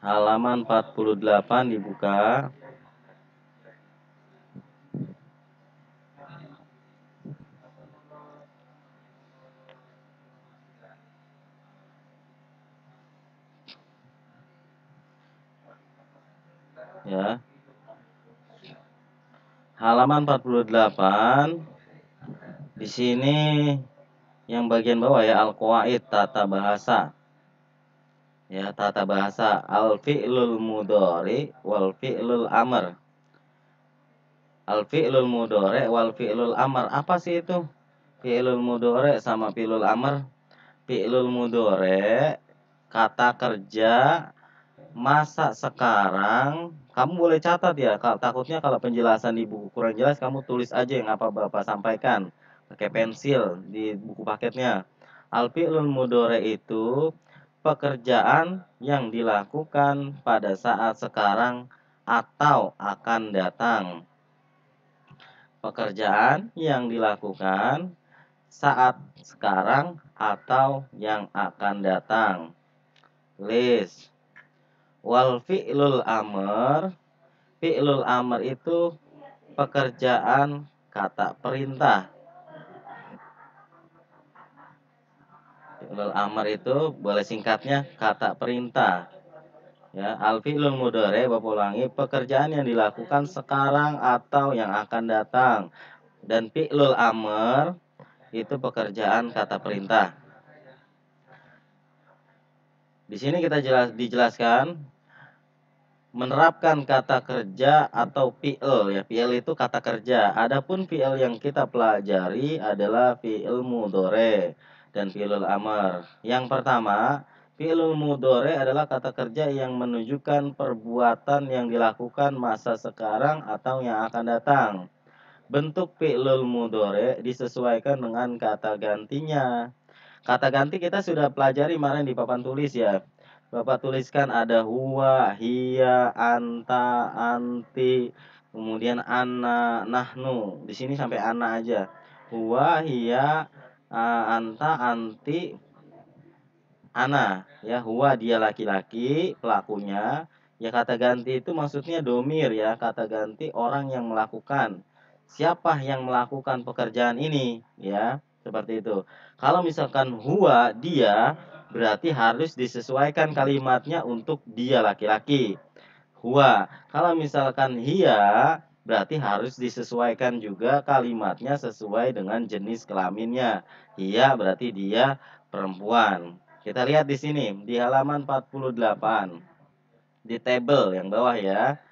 Halaman 48 dibuka. Ya. Halaman 48. Di sini yang bagian bawah ya, al-qawaid tata bahasa. Ya, tata bahasa al-fi'lul mudhari wal fi'lul amr. Al-fi'lul mudhari wal fi'lul amr. Apa sih itu? Fi'lul mudhari sama fi'lul amr. Fi'lul mudhari kata kerja masa sekarang. Kamu boleh catat ya, takutnya kalau penjelasan di buku kurang jelas, kamu tulis aja yang apa Bapak sampaikan pakai pensil di buku paketnya. Al-fi'lul mudhari itu pekerjaan yang dilakukan pada saat sekarang atau akan datang. Pekerjaan yang dilakukan saat sekarang atau yang akan datang. List. Wal fi'lul amr. Fi'lul amr itu pekerjaan kata perintah. Fi'lul amr itu boleh singkatnya kata perintah. Ya, al fi'lul mudhari Bapak ulangi, pekerjaan yang dilakukan sekarang atau yang akan datang. Dan fi'lul amr itu pekerjaan kata perintah. Di sini kita dijelaskan menerapkan kata kerja atau fi'il ya. Fi'il itu kata kerja. Adapun fi'il yang kita pelajari adalah fi'il mudhari dan fi'ilul amr. Yang pertama, fi'ilul mudhari adalah kata kerja yang menunjukkan perbuatan yang dilakukan masa sekarang atau yang akan datang. Bentuk fi'ilul mudhari disesuaikan dengan kata gantinya. Kata ganti kita sudah pelajari kemarin di papan tulis ya. Bapak tuliskan ada huwa, hiya, anta, anti, kemudian ana, nahnu. Di sini sampai ana aja. Huwa, hiya, anta, anti, ana. Ya, huwa dia laki-laki, pelakunya. Ya, kata ganti itu maksudnya domir ya. Kata ganti orang yang melakukan. Siapa yang melakukan pekerjaan ini? Ya, seperti itu. Kalau misalkan huwa dia, berarti harus disesuaikan kalimatnya untuk dia laki-laki. Huwa. Kalau misalkan hiya, berarti harus disesuaikan juga kalimatnya sesuai dengan jenis kelaminnya. Hiya berarti dia perempuan. Kita lihat di sini di halaman 48. Di tabel yang bawah ya.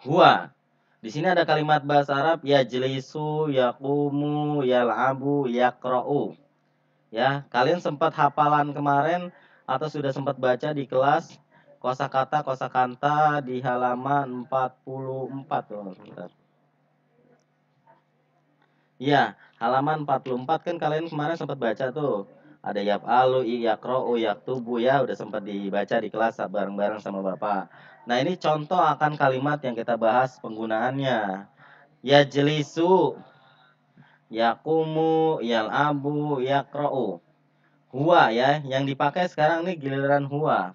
Huwa. Di sini ada kalimat bahasa Arab yajlisu, yaqumu, yal'abu, yaqra'u. Ya, kalian sempat hafalan kemarin atau sudah sempat baca di kelas kosakata di halaman 44 tuh. Iya, halaman 44 kan kalian kemarin sempat baca tuh. Ada yaf'alu, yaqra'u, yaktubu ya, udah sempat dibaca di kelas bareng-bareng sama Bapak. Nah, ini contoh akan kalimat yang kita bahas penggunaannya. Yajlisu, yaqumu, yal'abu, yaqra'u. Huwa ya, yang dipakai sekarang nih giliran huwa.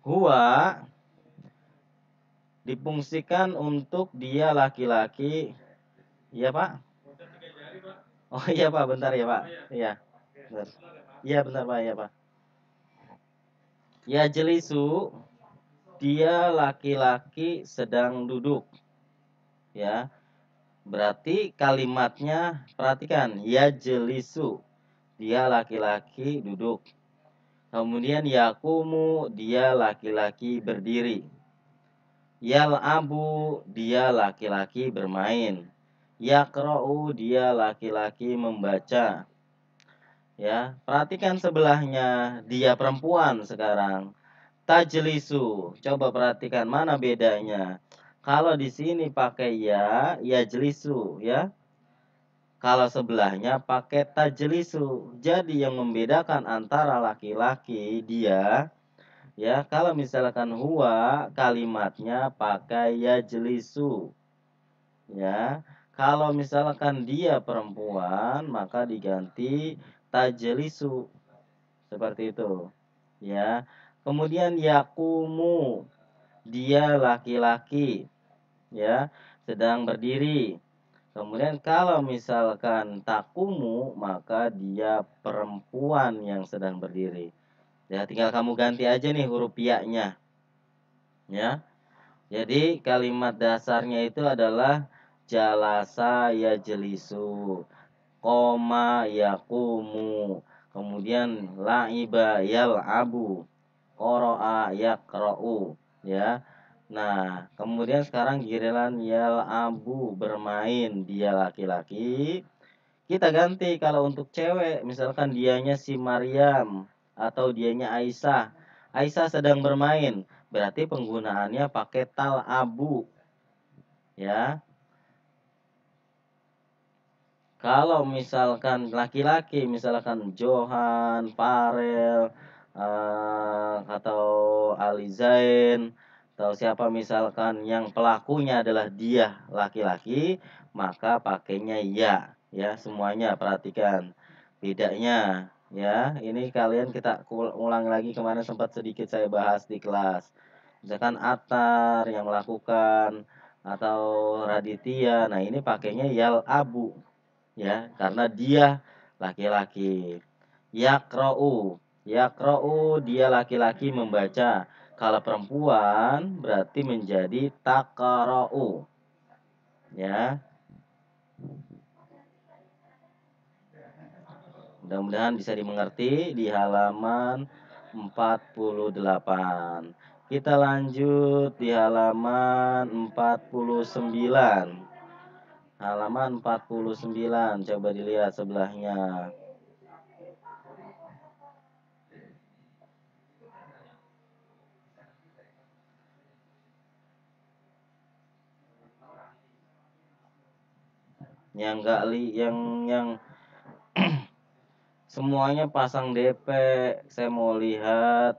Huwa difungsikan untuk dia laki-laki. Iya, Pak? Oh iya, Pak, bentar ya, Pak. Iya. Bentar. Iya, bentar, Pak, ya, Pak. Ya jelisu, dia laki-laki sedang duduk. Ya. Berarti kalimatnya perhatikan, ya jelisu. Dia laki-laki duduk. Kemudian yakumu, dia laki-laki berdiri. Yal'abu, dia laki-laki bermain. Yaqra'u, dia laki-laki membaca. Ya, perhatikan sebelahnya, dia perempuan sekarang. Tajlisu, coba perhatikan mana bedanya. Kalau di sini pakai ya, yajlisu, ya. Kalau sebelahnya pakai tajlisu. Jadi yang membedakan antara laki-laki dia, ya, kalau misalkan huwa kalimatnya pakai yajlisu. Ya. Kalau misalkan dia perempuan maka diganti tajlisu. Seperti itu. Ya. Kemudian yakumu, dia laki-laki, ya, sedang berdiri. Kemudian kalau misalkan takumu, maka dia perempuan yang sedang berdiri. Ya, tinggal kamu ganti aja nih huruf ya-nya, ya. Jadi kalimat dasarnya itu adalah jalasa yajlisu, koma yakumu, kemudian la'iba yal'abu, qara'a yaqra'u, ya. Nah, kemudian sekarang giliran yal'abu, bermain, dia laki-laki. Kita ganti kalau untuk cewek, misalkan dianya si Maryam atau dianya Aisyah. Aisyah sedang bermain, berarti penggunaannya pakai tal'abu, ya. Kalau misalkan laki-laki, misalkan Johan, Farel, atau Ali Zain, atau siapa misalkan yang pelakunya adalah dia laki-laki, maka pakainya ya, semuanya perhatikan bedanya, ya. Ini kalian kita ulang lagi, kemarin sempat sedikit saya bahas di kelas. Misalkan Atar yang melakukan atau Raditya, nah ini pakainya yal abu, ya, karena dia laki-laki. Yaqra'u, yaqra'u, dia laki-laki membaca. Kalau perempuan berarti menjadi taqra'u, ya. Mudah-mudahan bisa dimengerti di halaman 48. Kita lanjut di halaman 49. Halaman 49, coba dilihat sebelahnya. Yang enggak yang semuanya pasang DP. Saya mau lihat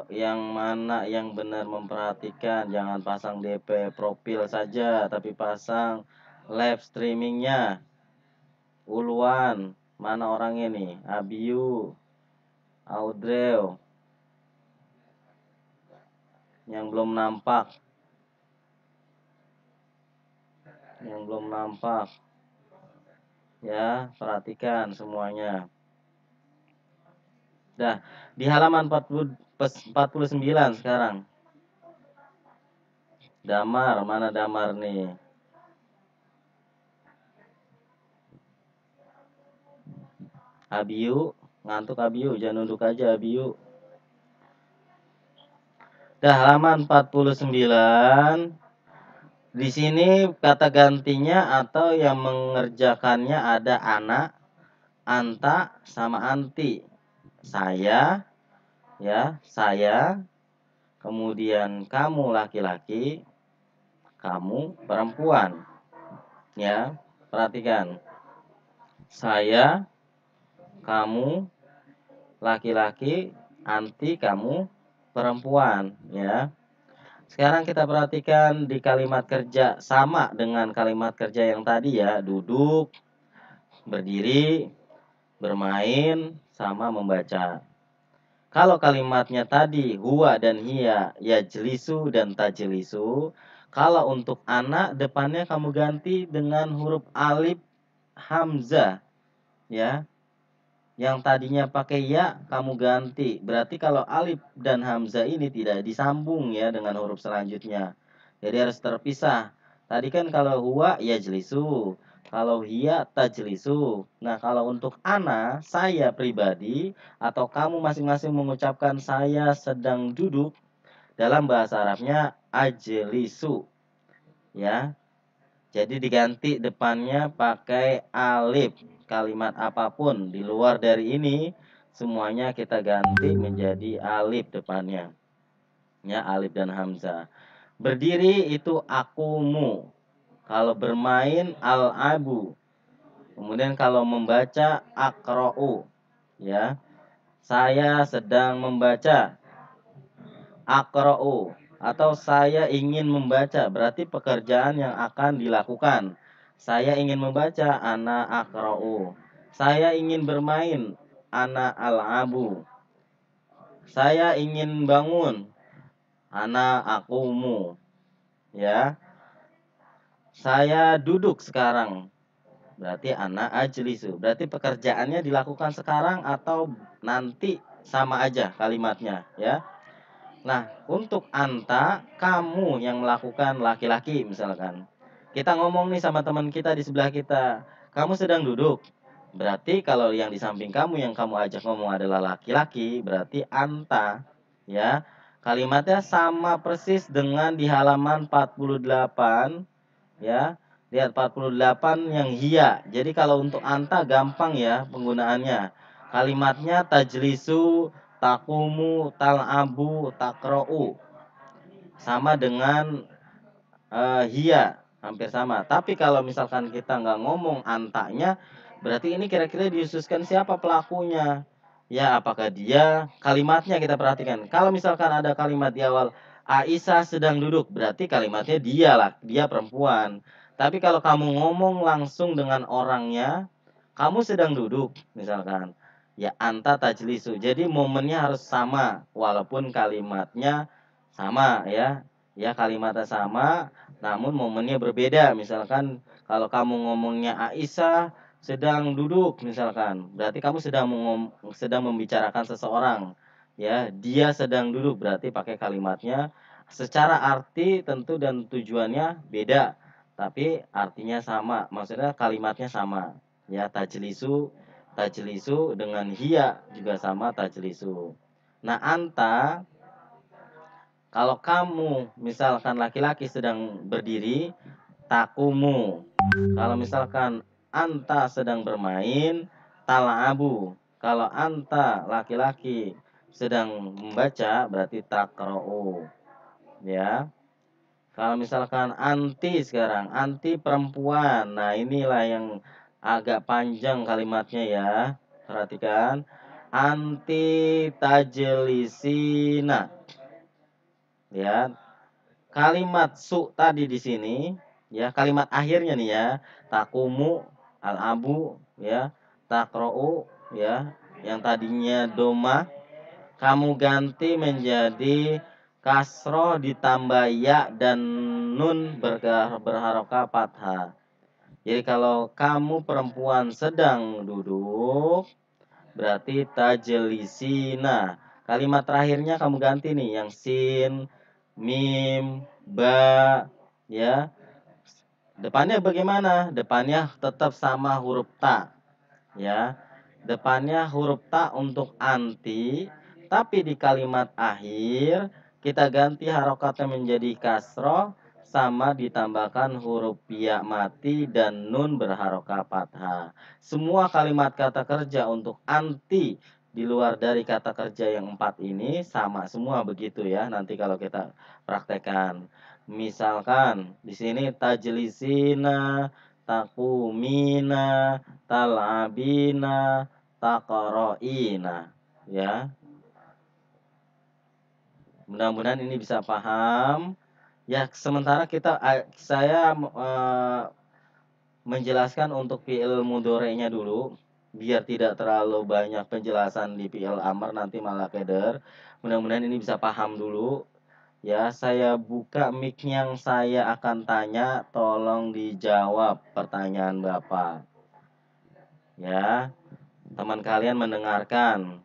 yang mana yang benar memperhatikan. Jangan pasang DP profil saja, tapi pasang live streamingnya. Uluan, mana orang ini? Abiu, Audrey, yang belum nampak. Yang belum nampak. Ya, perhatikan semuanya. Dah, di halaman 49 sekarang. Damar, mana Damar nih? Abiu, ngantuk Abiu, jangan nunduk aja Abiu. Dah, halaman 49. Di sini kata gantinya atau yang mengerjakannya ada anak, anta, sama anti. Saya, ya, saya. Kemudian kamu laki-laki, kamu perempuan. Ya, perhatikan. Saya, kamu laki-laki, anti, kamu perempuan, ya. Sekarang kita perhatikan di kalimat kerja sama dengan kalimat kerja yang tadi, ya. Duduk, berdiri, bermain, sama membaca. Kalau kalimatnya tadi huwa dan hiya, yajlisu dan tajlisu. Kalau untuk anak, depannya kamu ganti dengan huruf alif hamzah, ya. Yang tadinya pakai ya, kamu ganti. Berarti kalau alif dan hamzah ini tidak disambung, ya, dengan huruf selanjutnya. Jadi harus terpisah. Tadi kan kalau huwa yajlisu, kalau hiya tajlisu. Nah, kalau untuk ana, saya pribadi, atau kamu masing-masing mengucapkan saya sedang duduk, dalam bahasa Arabnya ajlisu, ya. Jadi diganti depannya pakai alif. Kalimat apapun di luar dari ini, semuanya kita ganti menjadi alif depannya. Ya, alif dan hamzah. Berdiri itu akumu. Kalau bermain al-abu. Kemudian kalau membaca akra'u. Ya. Saya sedang membaca akra'u, atau saya ingin membaca, berarti pekerjaan yang akan dilakukan. Saya ingin membaca, ana akra'u. Saya ingin bermain, ana al'abu. Saya ingin bangun. Ana akumu. Ya. Saya duduk sekarang. Berarti ana ajlisu. Berarti pekerjaannya dilakukan sekarang atau nanti sama aja kalimatnya, ya. Nah, untuk anta, kamu yang melakukan, laki-laki misalkan. Kita ngomong nih sama teman kita di sebelah kita. Kamu sedang duduk. Berarti kalau yang di samping kamu yang kamu ajak ngomong adalah laki-laki, berarti anta, ya. Kalimatnya sama persis dengan di halaman 48, ya. Lihat 48 yang hiya. Jadi kalau untuk anta gampang ya penggunaannya. Kalimatnya tajlisu, takumu, tal'abu, takro'u. Sama dengan hiya, hampir sama. Tapi kalau misalkan kita nggak ngomong antanya, berarti ini kira-kira dihususkan siapa pelakunya. Ya, apakah dia, kalimatnya kita perhatikan. Kalau misalkan ada kalimat di awal, Aisyah sedang duduk, berarti kalimatnya dia lah, dia perempuan. Tapi kalau kamu ngomong langsung dengan orangnya, kamu sedang duduk, misalkan. Ya, anta tajlisu. Jadi momennya harus sama, walaupun kalimatnya sama ya. Ya, kalimatnya sama, namun momennya berbeda. Misalkan kalau kamu ngomongnya Aisyah sedang duduk misalkan, berarti kamu sedang membicarakan seseorang. Ya, dia sedang duduk berarti pakai kalimatnya secara arti tentu dan tujuannya beda, tapi artinya sama. Maksudnya kalimatnya sama. Ya, tajlisu, tajlisu dengan hiya juga sama tajlisu. Nah, anta kalau kamu misalkan laki-laki sedang berdiri, takumu. Kalau misalkan anta sedang bermain, tala'abu. Kalau anta laki-laki sedang membaca, berarti takro'u. Ya. Kalau misalkan anti sekarang, anti perempuan. Nah, inilah yang agak panjang kalimatnya ya. Perhatikan. Anti tajlisina. Ya, kalimat su tadi di sini, ya, kalimat akhirnya nih ya, takumu, al-abu, ya, takrou, ya, yang tadinya doma, kamu ganti menjadi kasroh ditambah ya dan nun berharokat fathah. Jadi kalau kamu perempuan sedang duduk, berarti tajlisina. Kalimat terakhirnya kamu ganti nih, yang sin, mim, ba, ya. Depannya bagaimana? Depannya tetap sama huruf ta, ya. Depannya huruf ta untuk anti, tapi di kalimat akhir kita ganti harokatnya menjadi kasroh sama ditambahkan huruf ya mati dan nun berharokat fathah. Semua kalimat kata kerja untuk anti di luar dari kata kerja yang 4 ini sama semua begitu ya. Nanti kalau kita praktekkan. Misalkan di sini tajlisina, takumina, talabina, taqra'ina, ya. Mudah-mudahan ini bisa paham. Ya, sementara saya menjelaskan untuk fi'il mudhari'nya dulu biar tidak terlalu banyak penjelasan di fi'il amr nanti malah keder. Mudah-mudahan ini bisa paham dulu. Ya, saya buka mic yang saya akan tanya, tolong dijawab pertanyaan Bapak. Ya, teman kalian mendengarkan.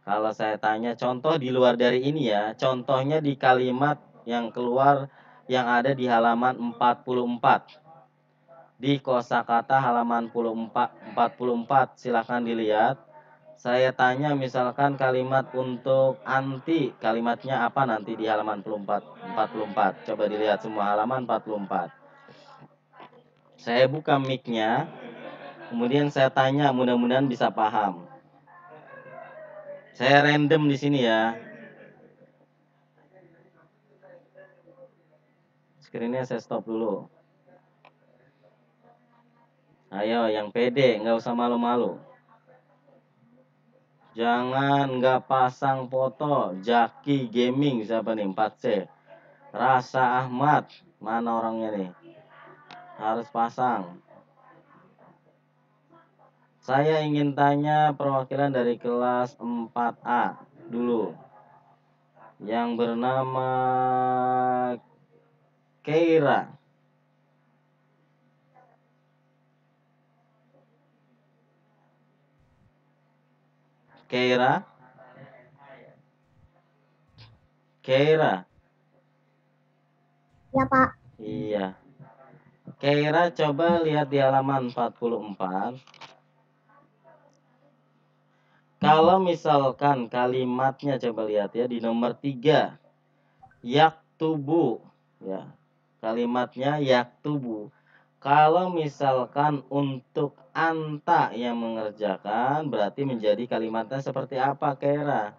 Kalau saya tanya contoh di luar dari ini ya, contohnya di kalimat yang keluar yang ada di halaman 44. Di kosakata halaman 44, silahkan dilihat. Saya tanya misalkan kalimat untuk anti, kalimatnya apa nanti di halaman 44. Coba dilihat semua halaman 44. Saya buka mic-nya, kemudian saya tanya, mudah-mudahan bisa paham. Saya random di sini ya. Screen-nya saya stop dulu. Ayo yang pede, nggak usah malu-malu. Jangan nggak pasang foto. Jaki Gaming siapa nih? 4C. Rasa Ahmad, mana orangnya nih? Harus pasang. Saya ingin tanya perwakilan dari kelas 4A dulu. yang bernama Keira. Keira. Keira. Ya, Pak. Iya. Keira, coba lihat di halaman 44. Kalau misalkan kalimatnya, coba lihat ya di nomor 3. Yaktubu. Ya. Kalimatnya yaktubu. Kalau misalkan untuk anta yang mengerjakan, berarti menjadi kalimatnya seperti apa, Keira?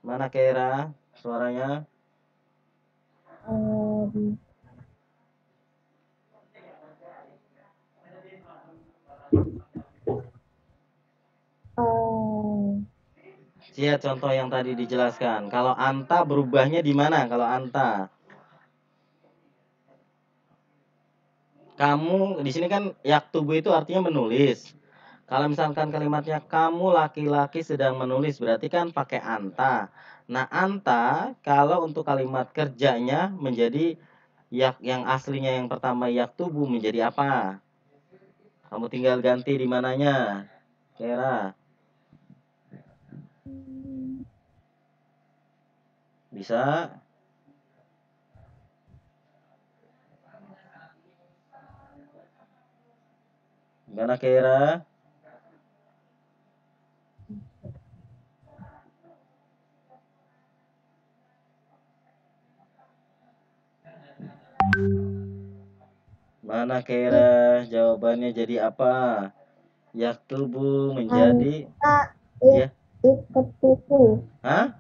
Mana Keira? Suaranya? Lihat contoh yang tadi dijelaskan. Kalau anta berubahnya di mana? Kalau anta, kamu di sini kan yaktubu itu artinya menulis. Kalau misalkan kalimatnya kamu laki-laki sedang menulis, berarti kan pakai anta. Nah, anta kalau untuk kalimat kerjanya menjadi yang aslinya yang pertama yaktubu menjadi apa? Kamu tinggal ganti di mananya, Kira. Bisa? Gimana, Kira? Mana Kira? Jawabannya jadi apa? Yaktubu menjadi ya? Ikut buku. Hah?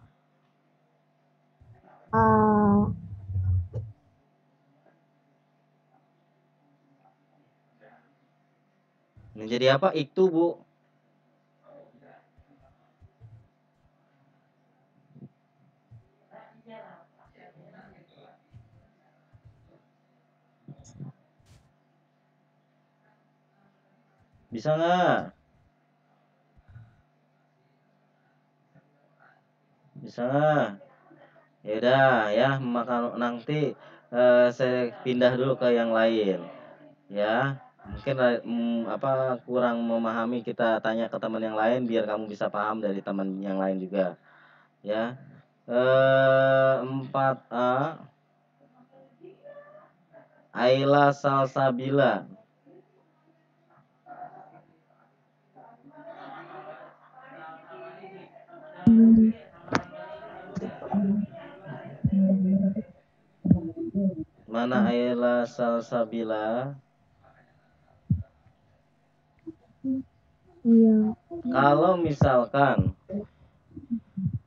Menjadi apa? Iktubu. Bisa nggak? Bisa nggak? Ya udah ya, maka nanti saya pindah dulu ke yang lain. Ya, mungkin kurang memahami, kita tanya ke teman yang lain biar kamu bisa paham dari teman yang lain juga. Ya. 4A, Ayla Salsabila. Mana Ayla Salsabila? Iya. Kalau misalkan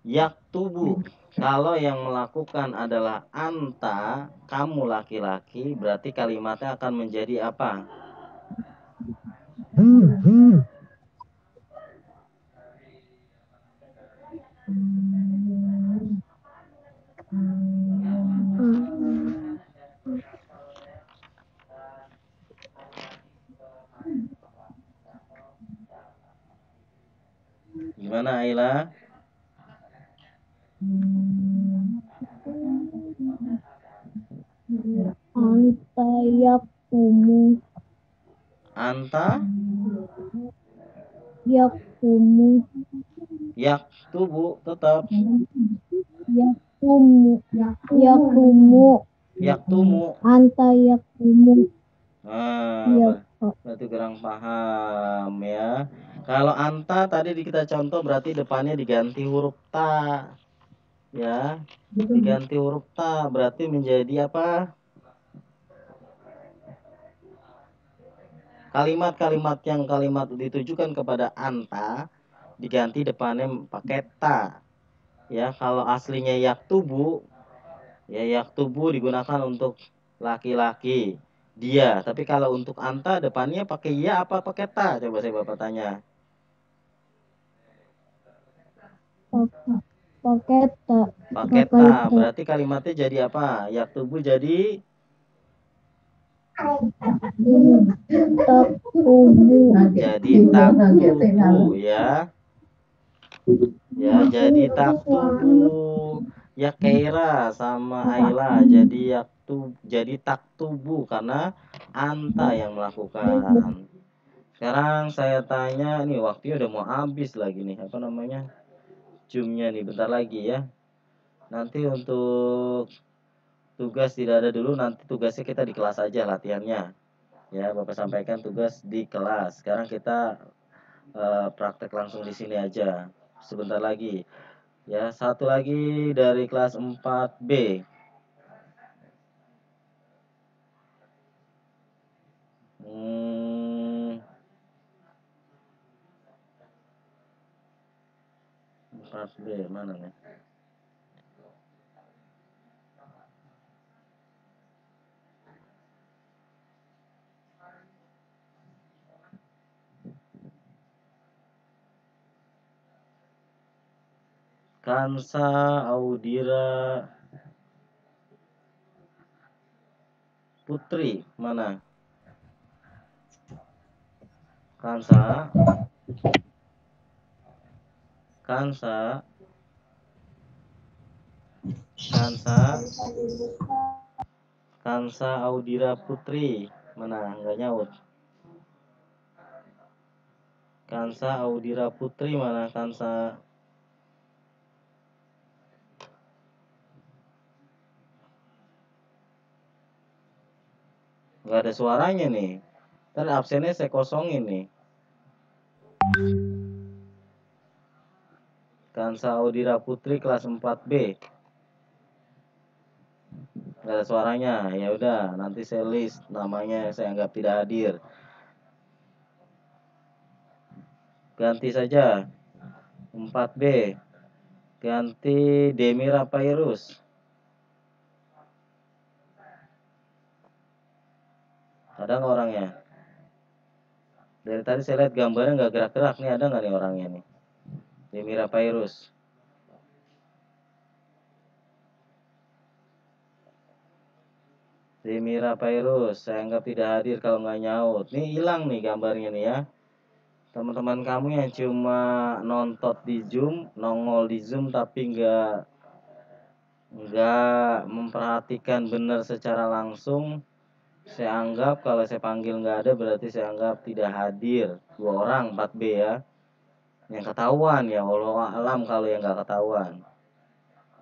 yaktubu, kalau yang melakukan adalah anta, kamu laki-laki, berarti kalimatnya akan menjadi apa? Gimana Ayla? Anta yakumu. Anta Yakumu. yaktubu tetap Yakumu. Yakumu. yaktumu. Anta yakumu. Iya, Pak. Berarti kurang paham ya. Kalau anta tadi kita contoh berarti depannya diganti huruf ta. Ya, diganti huruf ta berarti menjadi apa? Kalimat-kalimat yang kalimat ditujukan kepada anta diganti depannya pakai ta. Ya, kalau aslinya yaktubu, ya yaktubu digunakan untuk laki-laki, dia. Tapi kalau untuk anta depannya pakai ya apa pakai ta? Coba saya Bapak tanya. Pakai ta. Pakai ta, berarti kalimatnya jadi apa? Yaktubu jadi Taktubu. Jadi taktubu ya. Ya, jadi taktubu. Ya Keira sama Ayla jadi taktubu karena Anta yang melakukan. Sekarang saya tanya nih, waktunya udah mau habis lagi nih, apa namanya? Zoom-nya nih bentar lagi ya. Nanti untuk tugas tidak ada dulu, nanti tugasnya kita di kelas aja latihannya. Ya, Bapak sampaikan tugas di kelas. Sekarang kita praktek langsung di sini aja. Sebentar lagi. Ya, satu lagi dari kelas 4B. Hmm, 4B mana nih? Kansa Audira Putri mana? Kansa Kansa Kansa Kansa Audira Putri mana? Nggak nyaut. Kansa Audira Putri mana? Kansa nggak ada suaranya nih. Ntar absennya saya kosongin nih. Kansa Audira Putri kelas 4B. Nggak ada suaranya. Ya udah, nanti saya list namanya, saya anggap tidak hadir. Ganti saja 4B. Ganti Demira Pairus. Ada nggak orangnya? Dari tadi saya lihat gambarnya nggak gerak-gerak nih, ada nggak nih orangnya nih? Demira Pairus. Demira Pairus, saya anggap tidak hadir kalau nggak nyaut. Nih hilang nih gambarnya nih ya. Teman-teman kamu yang cuma nonton di Zoom, nongol di Zoom tapi nggak memperhatikan benar secara langsung, saya anggap kalau saya panggil nggak ada berarti saya anggap tidak hadir. 2 orang 4B ya. Yang ketahuan ya, wallahu alam kalau yang nggak ketahuan.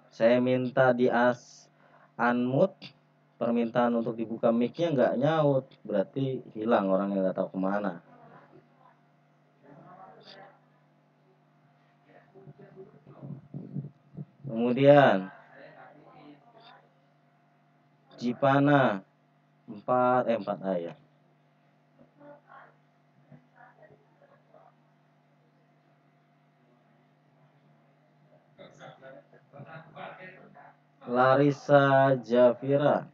Saya minta di unmute, permintaan untuk dibuka mic-nya nggak nyaut, berarti hilang orang yang nggak tahu kemana. Kemudian Jipana 4A ya. Larissa Jafira.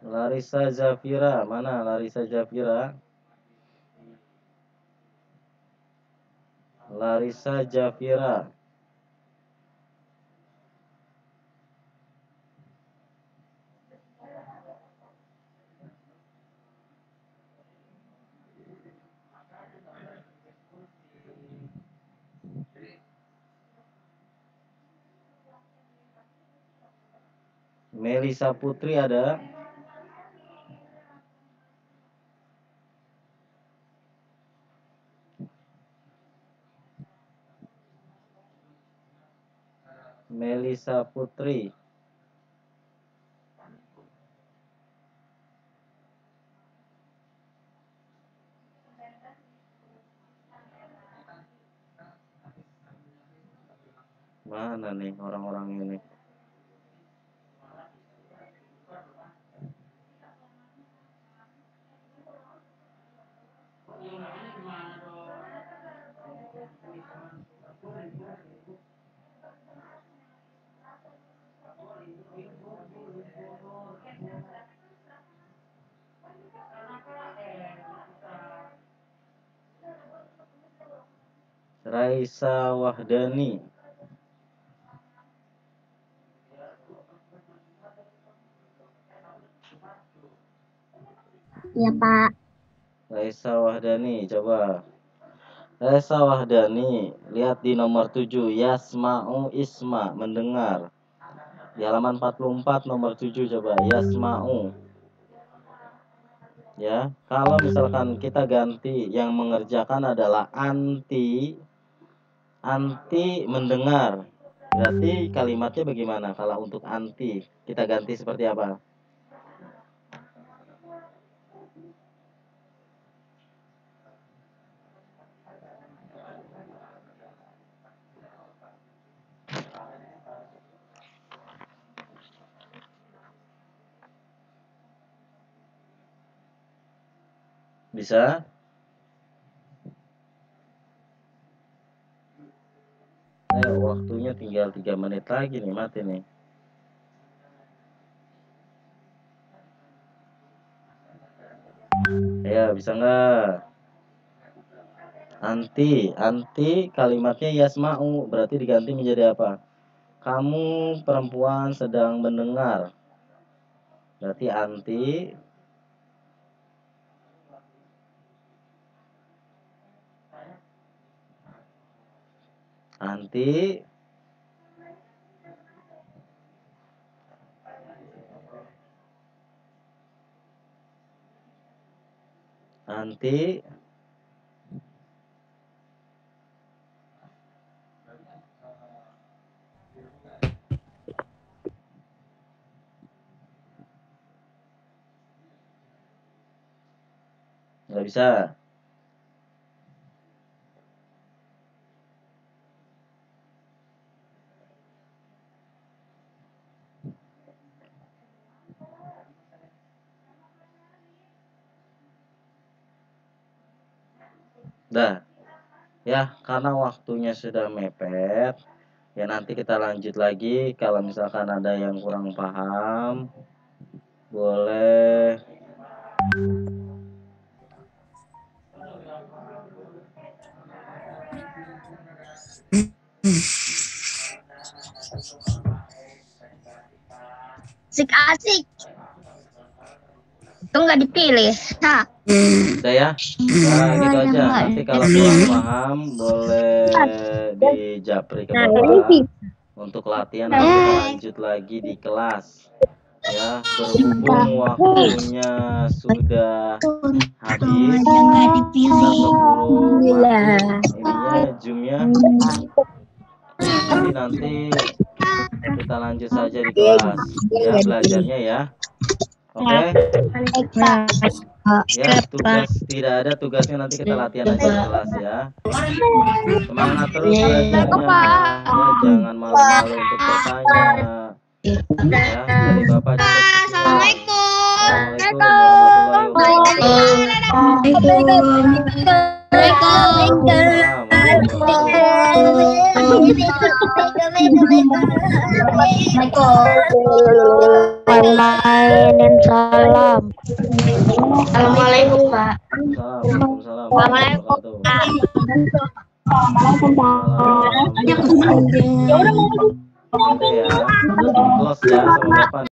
Larissa Jafira, mana Larissa Jafira? Larissa Jafira. Melisa Putri ada? Melisa Putri. Mana nih orang-orang ini? Raisa Wahdani. Ya, Pak. Raisa Wahdani, coba. Raisa Wahdani, lihat di nomor 7, yasma'u isma, mendengar. Di halaman 44 nomor 7 coba, yasma'u. Ya, kalau misalkan kita ganti yang mengerjakan adalah anti mendengar. Berarti kalimatnya bagaimana kalau untuk anti? Kita ganti seperti apa? Bisa? Waktunya tinggal 3 menit lagi nih, mati nih. Ya, bisa nggak? Anti kalimatnya yasma'u, berarti diganti menjadi apa? Kamu perempuan sedang mendengar. Berarti anti anti nggak bisa. Dah, ya karena waktunya sudah mepet, ya nanti kita lanjut lagi. Kalau misalkan ada yang kurang paham, boleh Asik. Itu nggak dipilih. Nah. udah ya. Nah, gitu aja. Nanti kalau kurang paham boleh dijapri ke Bapak. Untuk latihan nanti kita lanjut lagi di kelas. Ya, berhubung waktunya sudah habis, kita keburu ininya zoomnya. Jadi nanti kita lanjut saja di kelas. Ya, belajarnya ya. Oke? Ya, tugas tidak ada tugasnya, nanti kita latihan aja di kelas ya. Semangat terus belajarnya. Ya, jangan malu-malu untuk bertanya. Ya, dari Bapak juga. Assalamualaikum Salam. Assalamualaikum, Pak. Waalaikumsalam. Ya, close ya sama Bapak.